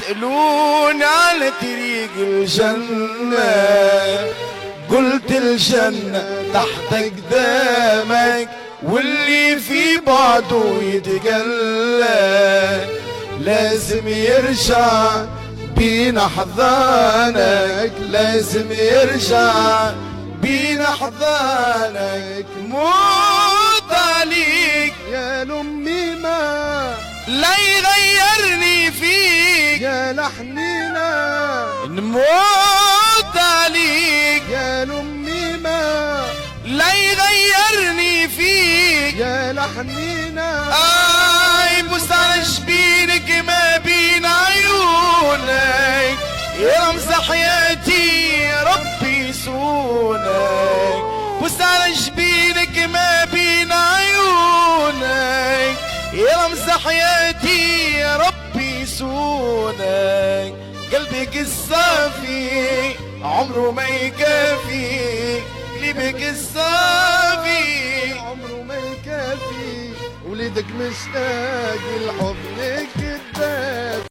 يسألون على طريق الجنة، قلت الجنة تحت قدامك، واللي في بعده يتقلى لازم يرجع بينا حضانك، لازم يرجع بينا حضانك. موت عليك يا لأمي ما لا يغيرني فيك يا لحنينا، نموت عليك يا لأمي ما لا يغيرني فيك يا لحنينا. بص على جبينك ما بين عيونك، يرمز حياتي ربي يسونك. بص على جبينك ما بين عيونك، يرمز حياتي ربي يسونك. قلبك الصافي عمره ما يكافي، قلبك الصافي عمره ما يكافي، وليدك مشتاق لحضنك